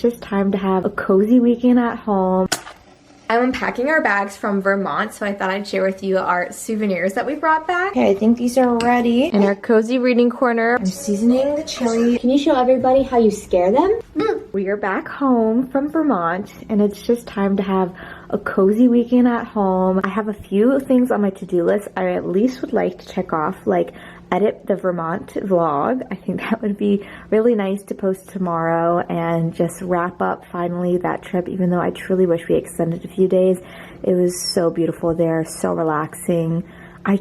just time to have a cozy weekend at home. I'm unpacking our bags from Vermont, so I thought I'd share with you our souvenirs that we brought back. Okay, I think these are ready. In our cozy reading corner, I'm seasoning the chili. Can you show everybody how you scare them? We are back home from Vermont, and it's just time to have a cozy weekend at home. I have a few things on my to-do list I at least would like to check off, like edit the Vermont vlog. I think that would be really nice to post tomorrow, and just wrap up finally that trip, even though I truly wish we extended a few days. It was so beautiful there, so relaxing. I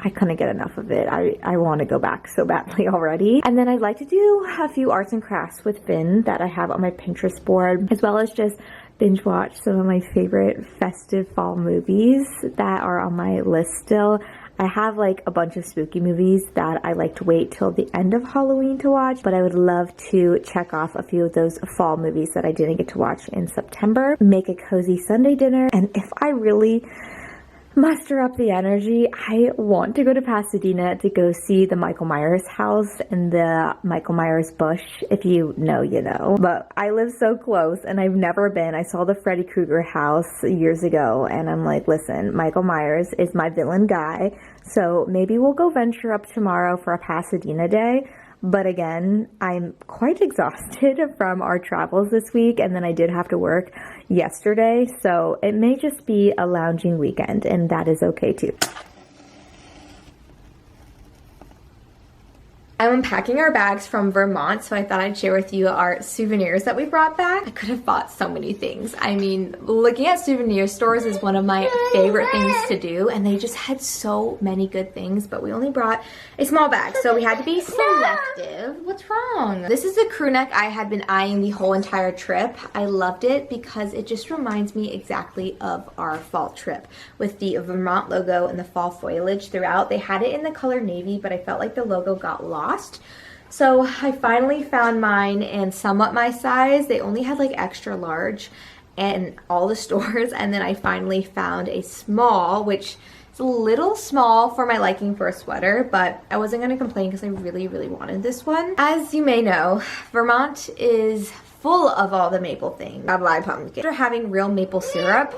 couldn't get enough of it. I want to go back so badly already. And then I'd like to do a few arts and crafts with Finn that I have on my Pinterest board, as well as just binge watch some of my favorite festive fall movies that are on my list still. I have like a bunch of spooky movies that I like to wait till the end of Halloween to watch, but I would love to check off a few of those fall movies that I didn't get to watch in September, make a cozy Sunday dinner, and if I really muster up the energy, I want to go to Pasadena to go see the Michael Myers house and the Michael Myers bush. If you know, you know. But I live so close and I've never been. I saw the Freddy Krueger house years ago and I'm like, listen, Michael Myers is my villain guy. So maybe we'll go venture up tomorrow for a Pasadena day. But again, I'm quite exhausted from our travels this week, and then I did have to work yesterday, so it may just be a lounging weekend, and that is okay too. I'm unpacking our bags from Vermont, so I thought I'd share with you our souvenirs that we brought back. I could have bought so many things. I mean, looking at souvenir stores is one of my favorite things to do, and they just had so many good things, but we only brought a small bag, so we had to be selective. What's wrong? This is a crew neck I had been eyeing the whole entire trip. I loved it because it just reminds me exactly of our fall trip with the Vermont logo and the fall foliage throughout. They had it in the color navy, but I felt like the logo got lost. So I finally found mine in somewhat my size. They only had like extra large in all the stores, and then I finally found a small, which is a little small for my liking for a sweater, but I wasn't going to complain because I really wanted this one. As you may know, Vermont is full of all the maple things. Bye pumpkin. After having real maple syrup,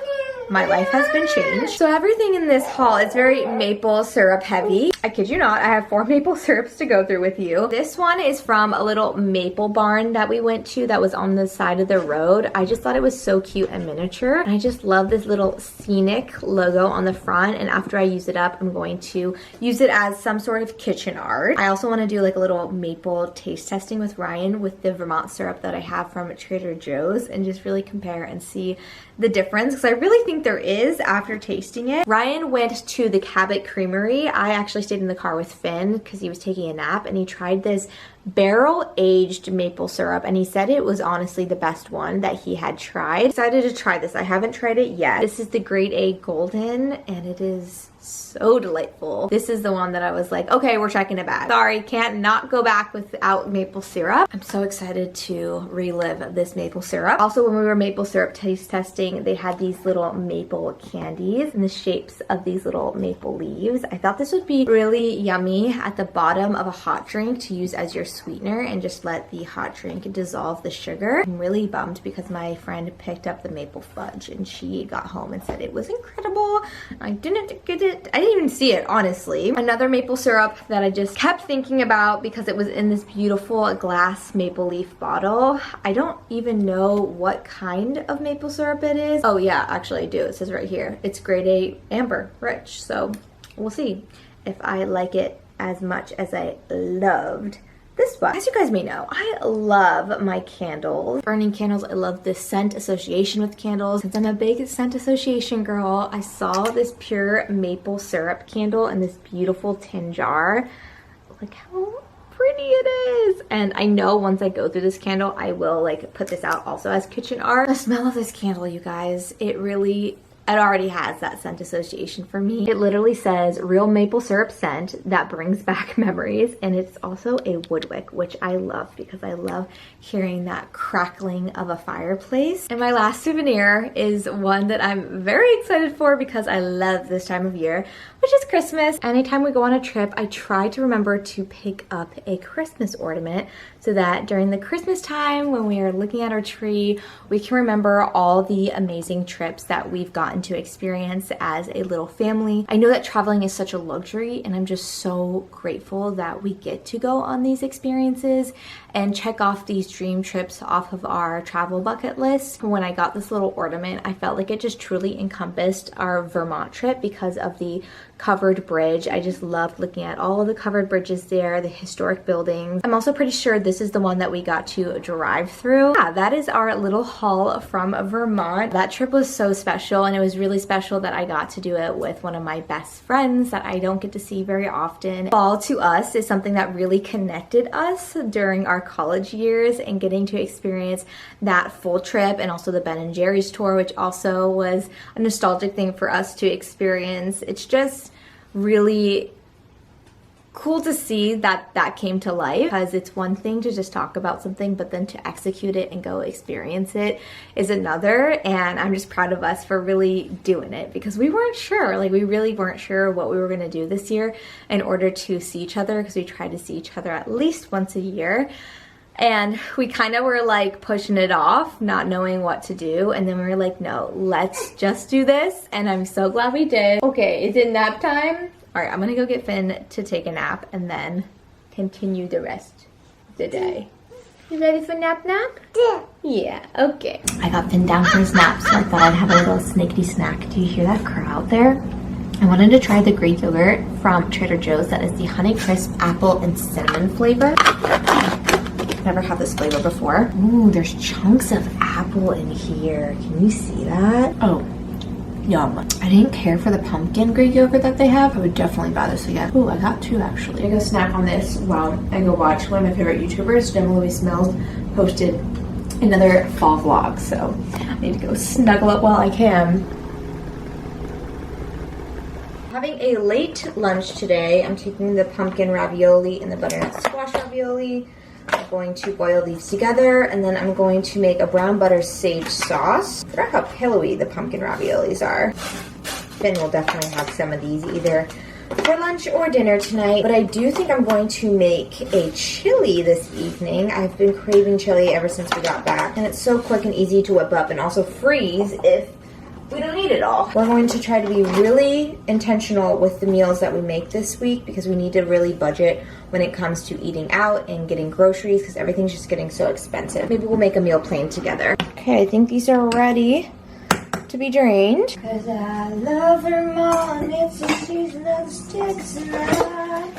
my life has been changed. So everything in this haul is very maple syrup heavy. I kid you not, I have 4 maple syrups to go through with you. This one is from a little maple barn that we went to that was on the side of the road. I just thought it was so cute and miniature. And I just love this little scenic logo on the front, and after I use it up, I'm going to use it as some sort of kitchen art. I also want to do like a little maple taste testing with Ryan with the Vermont syrup that I have from Trader Joe's, and just really compare and see the difference, because I really think there is after tasting it. Ryan went to the Cabot Creamery. I actually stayed in the car with Finn because he was taking a nap, and he tried this barrel-aged maple syrup, and he said it was honestly the best one that he had tried. Decided to try this. I haven't tried it yet. This is the grade A golden, and it is so delightful. This is the one that I was like, okay, we're checking it back. Sorry, can't not go back without maple syrup. I'm so excited to relive this maple syrup. Also, when we were maple syrup taste testing, they had these little maple candies in the shapes of these little maple leaves. I thought this would be really yummy at the bottom of a hot drink to use as your sweetener and just let the hot drink dissolve the sugar. I'm really bummed because my friend picked up the maple fudge and she got home and said it was incredible. I didn't get it. I didn't even see it, honestly. Another maple syrup that I just kept thinking about because it was in this beautiful glass maple leaf bottle. I don't even know what kind of maple syrup it is. Oh yeah, actually I do. It says right here. It's grade A amber rich. So we'll see if I like it as much as I loved this one. As you guys may know, I love my candles. Burning candles, I love the scent association with candles. Since I'm a big scent association girl, I saw this pure maple syrup candle in this beautiful tin jar. Look how pretty it is. And I know once I go through this candle, I will like put this out also as kitchen art. The smell of this candle, you guys, it really it already has that scent association for me. It literally says real maple syrup scent that brings back memories, and it's also a wood wick, which I love because I love hearing that crackling of a fireplace. And my last souvenir is one that I'm very excited for because I love this time of year, which is Christmas. Anytime we go on a trip, I try to remember to pick up a Christmas ornament so that during the Christmas time when we are looking at our tree, we can remember all the amazing trips that we've gotten to experience as a little family. I know that traveling is such a luxury, and I'm just so grateful that we get to go on these experiences and check off these dream trips off of our travel bucket list. When I got this little ornament, I felt like it just truly encompassed our Vermont trip because of the covered bridge. I just loved looking at all of the covered bridges there, the historic buildings. I'm also pretty sure this is the one that we got to drive through. Yeah, that is our little haul from Vermont. That trip was so special, and it was really special that I got to do it with one of my best friends that I don't get to see very often. Fall to us is something that really connected us during our college years, and getting to experience that full trip, and also the Ben & Jerry's tour, which also was a nostalgic thing for us to experience. It's just really cool to see that that came to life, because it's one thing to just talk about something, but then to execute it and go experience it is another. And I'm just proud of us for really doing it, because we weren't sure, like we really weren't sure what we were going to do this year in order to see each other, because we try to see each other at least once a year. And we kind of were like pushing it off, not knowing what to do. And then we were like, no, let's just do this. And I'm so glad we did. Okay, is it nap time? All right, I'm gonna go get Finn to take a nap and then continue the rest of the day. You ready for nap? Yeah. Yeah, okay. I got Finn down for his nap, so I thought I'd have a little snaky snack. Do you hear that crow out there? I wanted to try the Greek yogurt from Trader Joe's. That is the Honey Crisp Apple and Cinnamon flavor. Never had this flavor before. Ooh, there's chunks of apple in here. Can you see that? Oh, yum. I didn't care for the pumpkin Greek yogurt that they have. I would definitely buy this again. Ooh, I got two actually. I go snack on this while I go watch one of my favorite YouTubers, Gemma Louise Mills, posted another fall vlog. So I need to go snuggle up while I can. Having a late lunch today. I'm taking the pumpkin ravioli and the butternut squash ravioli. I'm going to boil these together, and then I'm going to make a brown butter sage sauce. I forgot how pillowy the pumpkin raviolis are. Finn will definitely have some of these either for lunch or dinner tonight, but I do think I'm going to make a chili this evening. I've been craving chili ever since we got back, and it's so quick and easy to whip up and also freeze if we don't need it all. We're going to try to be really intentional with the meals that we make this week, because we need to really budget when it comes to eating out and getting groceries, because everything's just getting so expensive. Maybe we'll make a meal plan together. Okay, I think these are ready to be drained. Cause I love Vermont, it's the season of the sticks, and I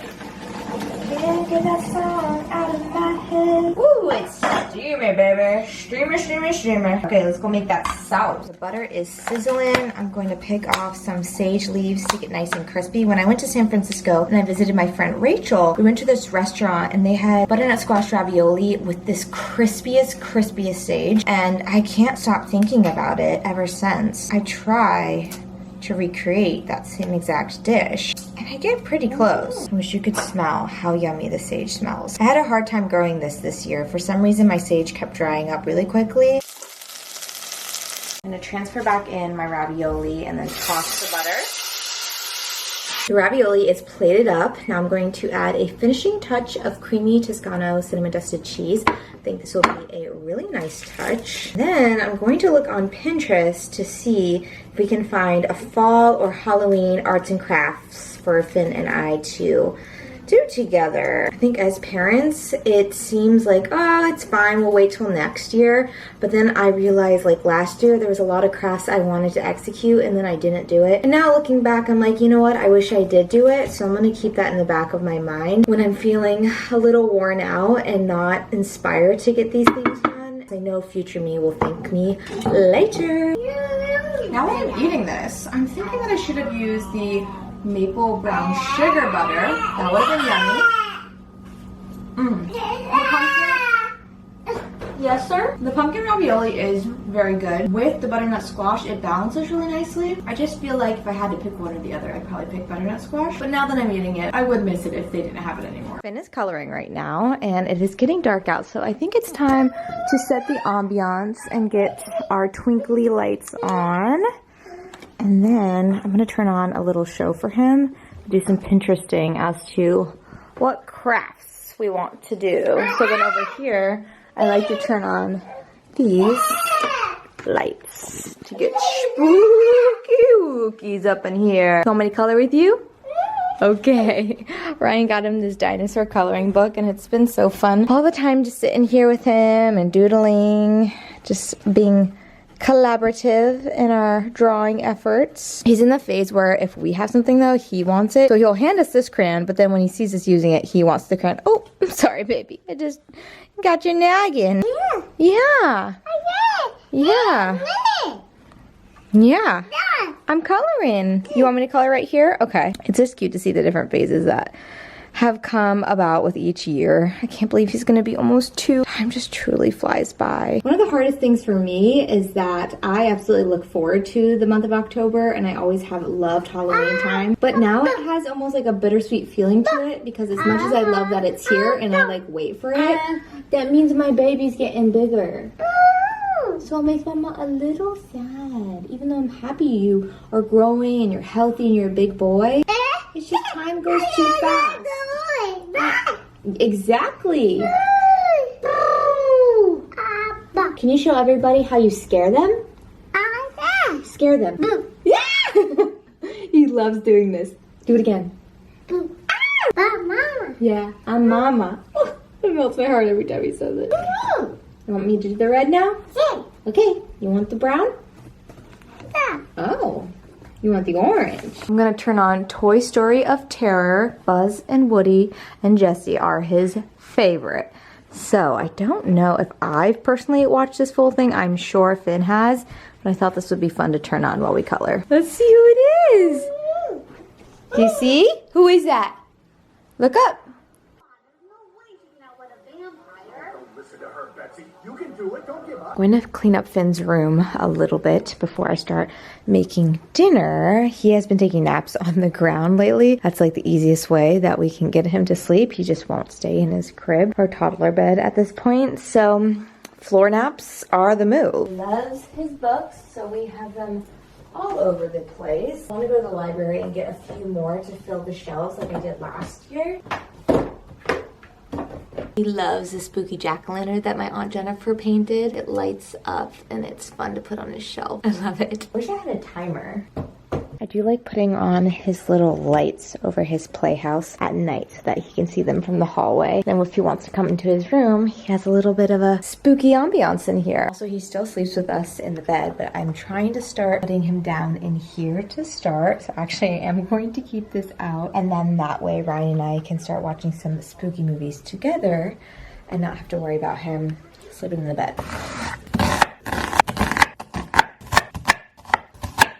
can't get that song out of my head. Woo, it's steamy, baby. Steamy, steamy, steamy. Okay, let's go make that sauce. The butter is sizzling. I'm going to pick off some sage leaves to get nice and crispy. When I went to San Francisco and I visited my friend Rachel, we went to this restaurant and they had butternut squash ravioli with this crispiest sage, and I can't stop thinking about it ever since. I try to recreate that same exact dish, and I get pretty close. I wish you could smell how yummy the sage smells. I had a hard time growing this year. For some reason, my sage kept drying up really quickly. I'm gonna transfer back in my ravioli and then toss the butter. The ravioli is plated up. Now I'm going to add a finishing touch of creamy Toscano cinnamon dusted cheese. I think this will be a really nice touch. Then I'm going to look on Pinterest to see if we can find a fall or Halloween arts and crafts for Finn and I to do together. I think as parents, it seems like, oh, it's fine, we'll wait till next year. But then I realized, like last year, there was a lot of crafts I wanted to execute and then I didn't do it. And now looking back, I'm like, you know what? I wish I did do it. So I'm gonna keep that in the back of my mind when I'm feeling a little worn out and not inspired to get these things done. I know future me will thank me later. Now while I'm eating this, I'm thinking that I should have used the maple brown sugar butter. That would have been yummy. Yes, sir. The pumpkin ravioli is very good. With the butternut squash, it balances really nicely. I just feel like if I had to pick one or the other, I'd probably pick butternut squash. But now that I'm eating it, I would miss it if they didn't have it anymore. Finn is coloring right now, and it is getting dark out, so I think it's time to set the ambiance and get our twinkly lights on. And then I'm gonna turn on a little show for him, do some Pinteresting as to what crafts we want to do. So then over here, I like to turn on these lights to get spookies up in here. Want me to color with you? Okay. Ryan got him this dinosaur coloring book, and it's been so fun all the time just sitting here with him and doodling, just being collaborative in our drawing efforts. He's in the phase where if we have something though, he wants it. So he'll hand us this crayon, but then when he sees us using it, he wants the crayon. Oh, I'm sorry, baby. I just got your nagging. Yeah. Yeah. Yeah. I'm coloring. You want me to color right here? Okay. It's just cute to see the different phases that have come about with each year. I can't believe he's gonna be almost 2. Time just truly flies by. One of the hardest things for me is that I absolutely look forward to the month of October, and I always have loved Halloween time. But now it has almost like a bittersweet feeling to it, because as much as I love that it's here and I like wait for it, that means my baby's getting bigger. So it makes Mama a little sad. Even though I'm happy you are growing and you're healthy and you're a big boy, it's just time goes too fast. Exactly. Can you show everybody how you scare them? Scare them. Yeah! He loves doing this. Do it again. Yeah, I'm Mama. Oh, it melts my heart every time he says it. You want me to do the red now? Okay. You want the brown? Oh. You want the orange? I'm gonna turn on Toy Story of Terror. Buzz and Woody and Jessie are his favorite. So I don't know if I've personally watched this full thing. I'm sure Finn has, but I thought this would be fun to turn on while we color. Let's see who it is. Do you see? Who is that? Look up. I'm going to clean up Finn's room a little bit before I start making dinner. He has been taking naps on the ground lately. That's like the easiest way that we can get him to sleep. He just won't stay in his crib or toddler bed at this point. So floor naps are the move. He loves his books, so we have them all over the place. I want to go to the library and get a few more to fill the shelves like I did last year. He loves the spooky jack-o'-lantern that my Aunt Jennifer painted. It lights up and it's fun to put on his shelf. I love it. I wish I had a timer. I do like putting on his little lights over his playhouse at night so that he can see them from the hallway. Then if he wants to come into his room, he has a little bit of a spooky ambiance in here. Also, he still sleeps with us in the bed, but I'm trying to start putting him down in here to start. So actually, I am going to keep this out. And then that way, Ryan and I can start watching some spooky movies together and not have to worry about him sleeping in the bed.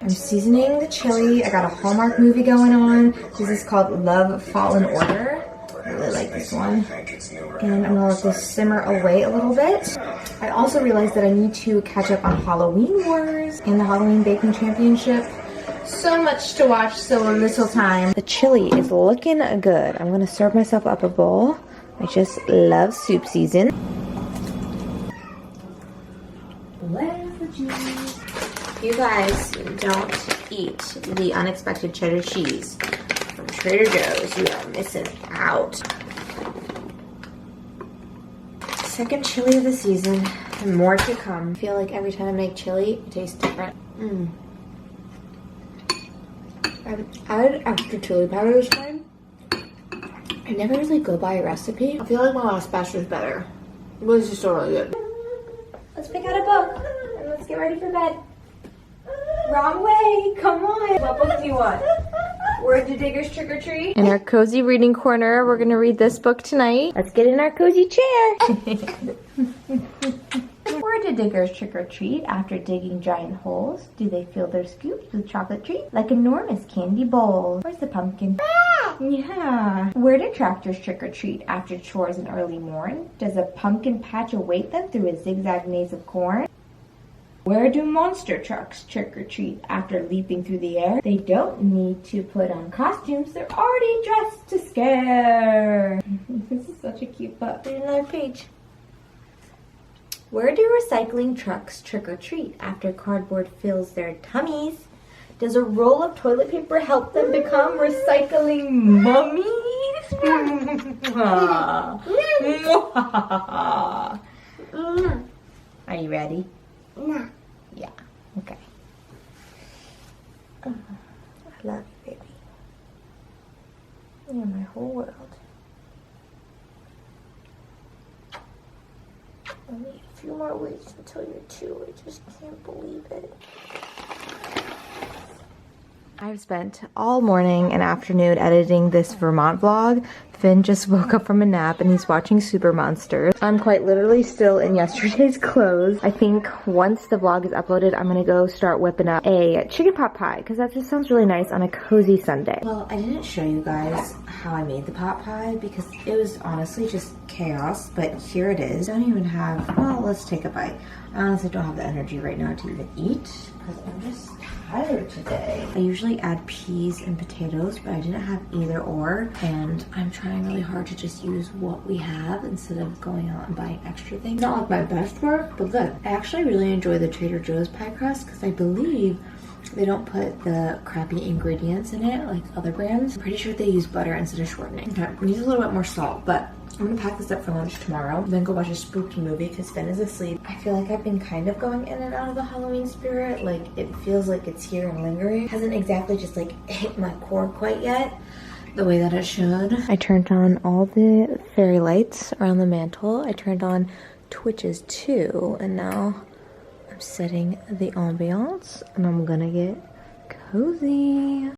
I'm seasoning the chili. I got a Hallmark movie going on. This is called Love, Fallen Order. I really like this one. And I'm gonna let this simmer away a little bit. I also realized that I need to catch up on Halloween Wars and the Halloween Baking Championship. So much to watch, so little time. The chili is looking good. I'm gonna serve myself up a bowl. I just love soup season. Where's the cheese? You guys don't eat the unexpected cheddar cheese from Trader Joe's. You are missing out. Second chili of the season and more to come. I feel like every time I make chili, it tastes different. I've added extra chili powder this time. I never really go by a recipe. I feel like my last batch was better. It was just so really good. Let's pick out a book and let's get ready for bed. Wrong way, come on. What book do you want? Where do Diggers Trick or Treat? In our cozy reading corner, we're gonna read this book tonight. Let's get in our cozy chair. We're Where do diggers trick or treat after digging giant holes? Do they fill their scoops with chocolate treats like enormous candy bowls? Where's the pumpkin? Yeah. Where do tractors trick or treat after chores in early morn? Does a pumpkin patch await them through a zigzag maze of corn? Where do monster trucks trick or treat after leaping through the air? They don't need to put on costumes, they're already dressed to scare. This is such a cute book. Read another page. Where do recycling trucks trick or treat after cardboard fills their tummies? Does a roll of toilet paper help them become recycling mummies? Are you ready? No. Yeah. Okay. I love you, baby. You're my whole world. Only a few more weeks until you're 2. I just can't believe it. I've spent all morning and afternoon editing this Vermont vlog. Finn just woke up from a nap and he's watching Super Monsters. I'm quite literally still in yesterday's clothes. I think once the vlog is uploaded, I'm gonna go start whipping up a chicken pot pie because that just sounds really nice on a cozy Sunday. Well, I didn't show you guys how I made the pot pie because it was honestly just chaos, but here it is. I don't even have, well, let's take a bite. I honestly don't have the energy right now to even eat because I'm just tired today. I usually add peas and potatoes, but I didn't have either or, and I'm trying really hard to just use what we have instead of going out and buying extra things. Not like my best work, but good. I actually really enjoy the Trader Joe's pie crust because I believe they don't put the crappy ingredients in it like other brands. I'm pretty sure they use butter instead of shortening. Okay, it needs a little bit more salt, but I'm gonna pack this up for lunch tomorrow, then go watch a spooky movie because Finn is asleep. I feel like I've been kind of going in and out of the Halloween spirit. Like, it feels like it's here and lingering. It hasn't exactly just like hit my core quite yet, the way that it should. I turned on all the fairy lights around the mantle. I turned on Twitches too, and now I'm setting the ambiance and I'm gonna get cozy.